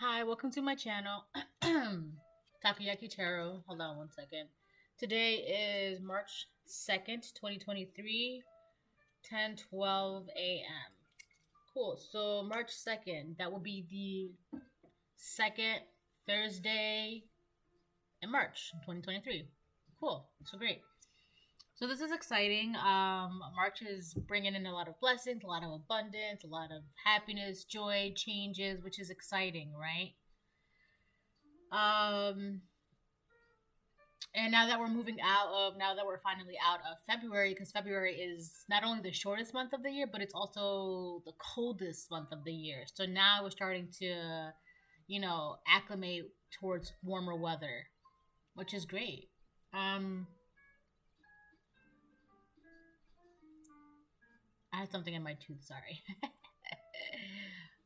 Hi, welcome to my channel. Takoyaki Tarot. Hold on one second. Today is March 2nd, 2023, 10:12 a.m. Cool. So March 2nd, that will be the second Thursday in March 2023. Cool. So great. So this is exciting. March is bringing in a lot of blessings, a lot of abundance, a lot of happiness, joy, changes, which is exciting, right? Um, and now that we're finally out of February, because February is not only the shortest month of the year, but it's also the coldest month of the year. So now we're starting to, acclimate towards warmer weather, which is great. Um, I had something in my tooth, sorry.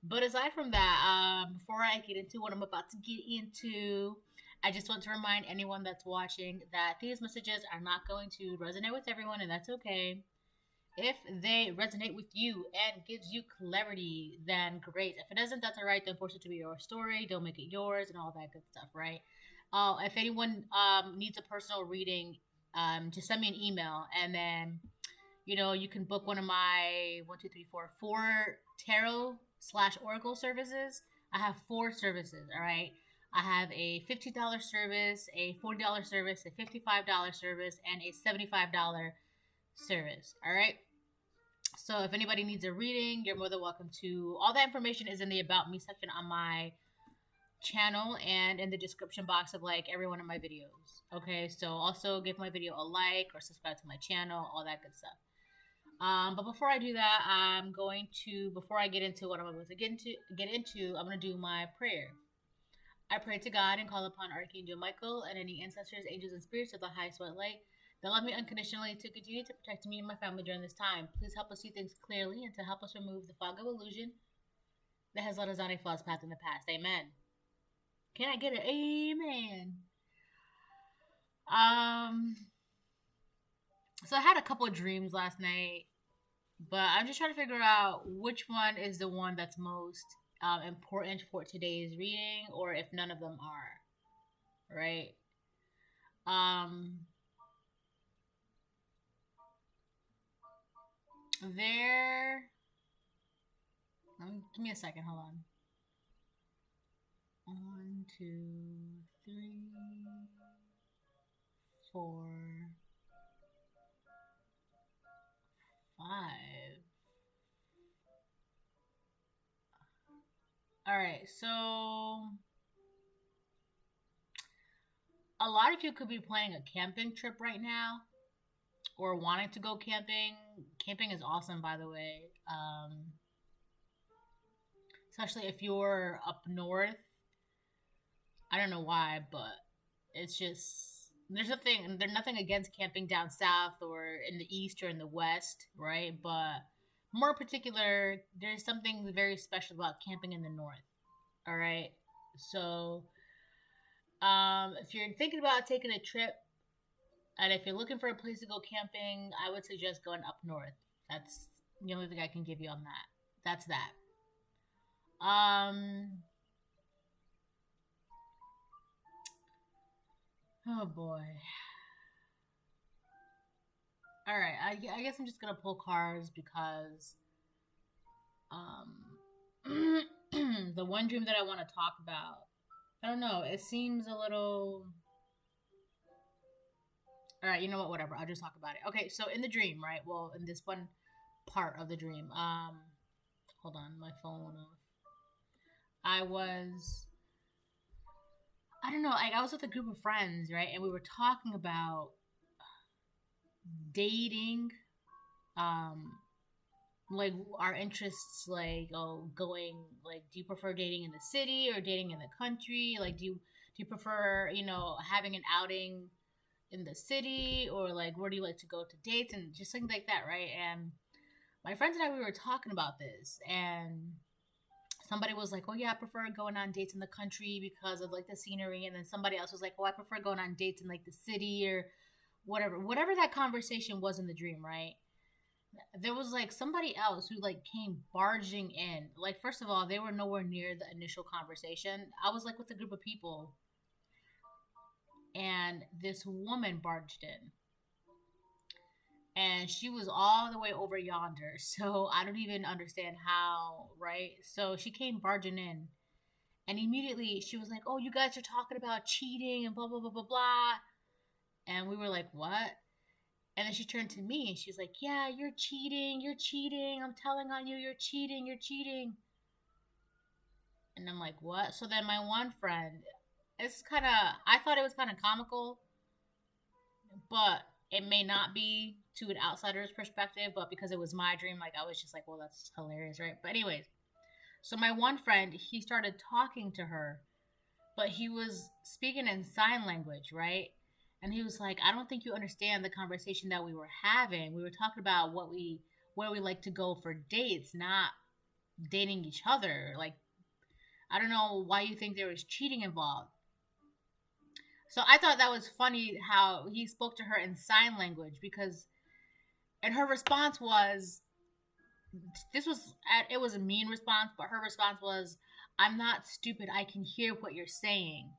But aside from that, before I get into what I'm about to get into, I just want to remind anyone that's watching that these messages are not going to resonate with everyone, and that's okay. If they resonate with you and gives you clarity, then great. If it doesn't, that's all right. Don't force it to be your story. Don't make it yours, and all that good stuff, right? If anyone needs a personal reading, just send me an email, and then you can book one of my 4 tarot slash oracle services. I have 4 services, all right? I have a $50 service, a $40 service, a $55 service, and a $75 service, all right? So if anybody needs a reading, you're more than welcome to. All that information is in the About Me section on my channel and in the description box of like every one of my videos. Okay, so also give my video a like or subscribe to my channel, all that good stuff. But before I do that, before I get into what I'm about to get into, I'm going to do my prayer. I pray to God and call upon Archangel Michael and any ancestors, angels, and spirits of the highest white light that love me unconditionally to continue to protect me and my family during this time. Please help us see things clearly and to help us remove the fog of illusion that has led us on a false path in the past. Amen. Can I get an amen? So I had a couple of dreams last night, but I'm just trying to figure out which one is the one that's most important for today's reading, or if none of them are, right? There. Give me a second. Hold on. 1, 2, 3, 4, 5. All right, so a lot of you could be planning a camping trip right now or wanting to go camping. Camping is awesome, by the way. Especially if you're up north. I don't know why, but it's just there's nothing against camping down south or in the east or in the west, right? But more particular, there's something very special about camping in the north. All right. So, if you're thinking about taking a trip, and if you're looking for a place to go camping, I would suggest going up north. That's the only thing I can give you on that. That's that. Oh boy. All right. I guess I'm just gonna pull cards because the one dream that I want to talk about, I don't know. It seems a little. All right, you know what? Whatever. I'll just talk about it. Okay, so in the dream, right? Well, in this one part of the dream, hold on, my phone went off. I don't know. Like I was with a group of friends, right, and we were talking about dating, um, like our interests, like going, like, do you prefer dating in the city or dating in the country? Like, do you prefer, having an outing in the city, or like where do you like to go to dates, and just things like that, right? And my friends and I, we were talking about this, and somebody was like, oh yeah, I prefer going on dates in the country because of like the scenery, and then somebody else was like, oh, I prefer going on dates in like the city or whatever that conversation was in the dream, right? there was like somebody else who like came barging in. Like, first of all, they were nowhere near the initial conversation. I was like with a group of people, and this woman barged in, and she was all the way over yonder. So I don't even understand how, right? So she came barging in, and immediately she was like, "Oh, you guys are talking about cheating and blah blah blah blah blah," and we were like, "What?" And then she turned to me and she's like, "Yeah, you're cheating. You're cheating. I'm telling on you. You're cheating. You're cheating." And I'm like, "What?" So then my one friend, I thought it was kind of comical, but it may not be to an outsider's perspective, but because it was my dream, like I was just like, "Well, that's hilarious, right?" But, anyways, so my one friend, he started talking to her, but he was speaking in sign language, right? And he was like, "I don't think you understand the conversation that we were having. We were talking about where we like to go for dates, not dating each other. Like, I don't know why you think there was cheating involved." So I thought that was funny how he spoke to her in sign language, because and her response was, it was a mean response, but her response was, "I'm not stupid. I can hear what you're saying."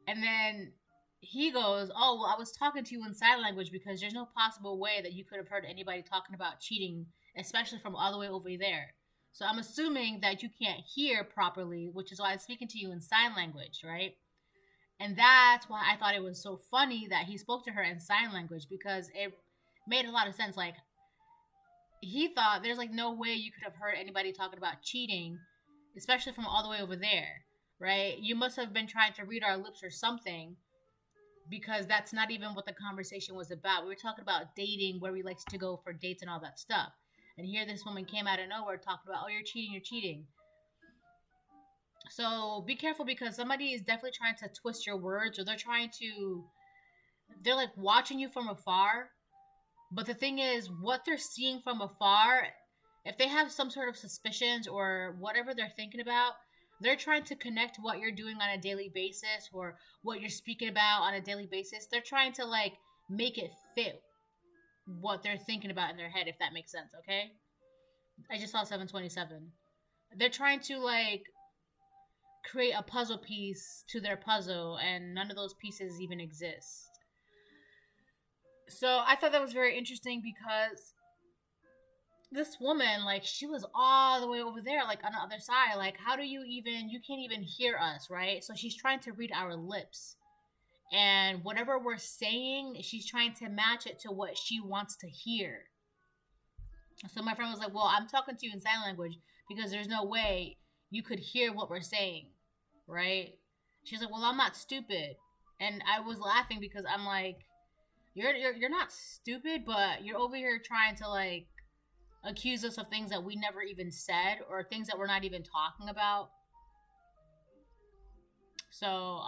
And then he goes, "Oh, well, I was talking to you in sign language because there's no possible way that you could have heard anybody talking about cheating, especially from all the way over there. So I'm assuming that you can't hear properly, which is why I'm speaking to you in sign language, right?" And that's why I thought it was so funny that he spoke to her in sign language, because it made a lot of sense. Like, he thought there's like no way you could have heard anybody talking about cheating, especially from all the way over there, right? You must have been trying to read our lips or something, because that's not even what the conversation was about. We were talking about dating, where we like to go for dates and all that stuff. And here this woman came out of nowhere talking about, "Oh, you're cheating, you're cheating." So be careful, because somebody is definitely trying to twist your words, or they're like watching you from afar. But the thing is, what they're seeing from afar, if they have some sort of suspicions or whatever they're thinking about, they're trying to connect what you're doing on a daily basis or what you're speaking about on a daily basis. They're trying to like make it fit what they're thinking about in their head, if that makes sense, okay? I just saw 727. They're trying to like create a puzzle piece to their puzzle, and none of those pieces even exist. So I thought that was very interesting, because this woman, like, she was all the way over there, like on the other side. Like, how do you can't even hear us, right? So she's trying to read our lips. And whatever we're saying, she's trying to match it to what she wants to hear. So my friend was like, "Well, I'm talking to you in sign language because there's no way you could hear what we're saying, right?" She's like, "Well, I'm not stupid." And I was laughing, because I'm like, you're not stupid, but you're over here trying to like accuse us of things that we never even said, or things that we're not even talking about. So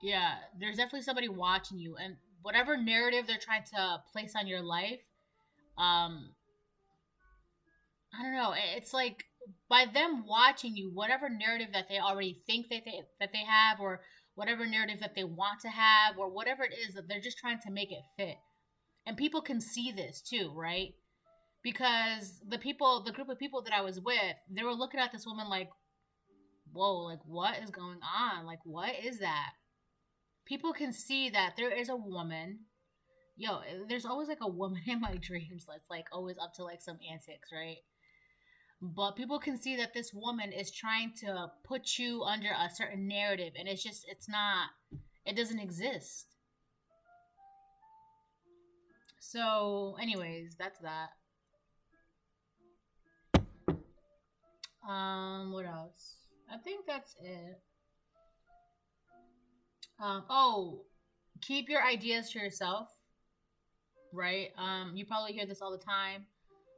yeah, there's definitely somebody watching you, and whatever narrative they're trying to place on your life, um I don't know, it's like, by them watching you, whatever narrative that they already think that they have, or whatever narrative that they want to have, or whatever it is, that they're just trying to make it fit. And people can see this too, right? Because the group of people that I was with, they were looking at this woman like, "Whoa, like, what is going on? Like, what is that?" People can see that there is a woman. Yo, there's always like a woman in my dreams that's like always up to like some antics, right? But people can see that this woman is trying to put you under a certain narrative, and it doesn't exist. So, anyways, that's that. What else? I think that's it. Oh, keep your ideas to yourself, right? You probably hear this all the time,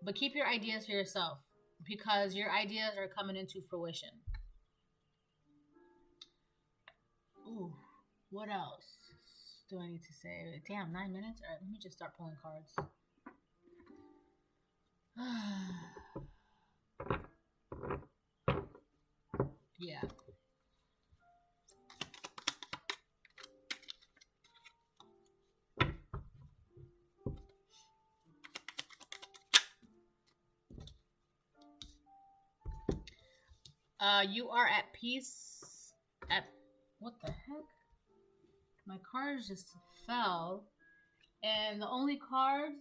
but keep your ideas to yourself, because your ideas are coming into fruition. Ooh, what else do I need to say? Damn, 9 minutes? All right, let me just start pulling cards. Yeah. You are at peace. At what the heck? My cards just fell, and the only cards.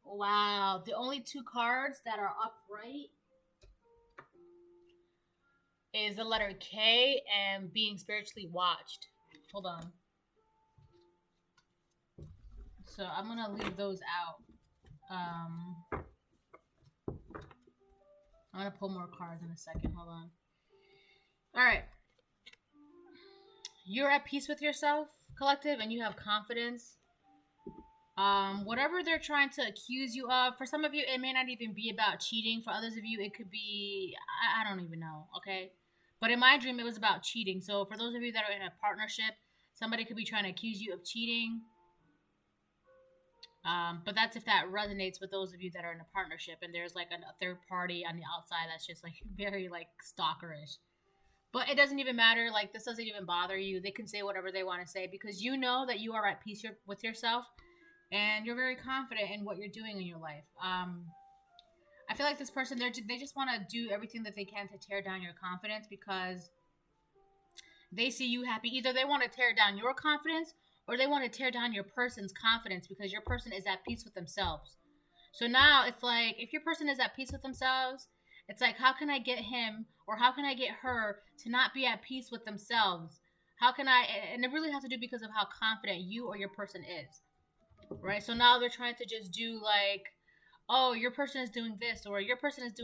Wow, the only two cards that are upright is the letter K and being spiritually watched. Hold on. So I'm gonna leave those out. I'm gonna pull more cards in a second. Hold on. All right. You're at peace with yourself, collective, and you have confidence. Whatever they're trying to accuse you of, for some of you, it may not even be about cheating. For others of you, it could be, I don't even know, okay? But in my dream, it was about cheating. So for those of you that are in a partnership, somebody could be trying to accuse you of cheating. But that's if that resonates with those of you that are in a partnership and there's like a third party on the outside that's just like very like stalkerish. But it doesn't even matter. Like, this doesn't even bother you. They can say whatever they want to say because you know that you are at peace with yourself and you're very confident in what you're doing in your life. I feel like this person, they just want to do everything that they can to tear down your confidence because they see you happy. Either they want to tear down your confidence or they want to tear down your person's confidence because your person is at peace with themselves. So now it's like, if your person is at peace with themselves, it's like, how can I get him or how can I get her to not be at peace with themselves? How can I, and it really has to do because of how confident you or your person is, right? So now they're trying to just do like, oh, your person is doing this or your person is doing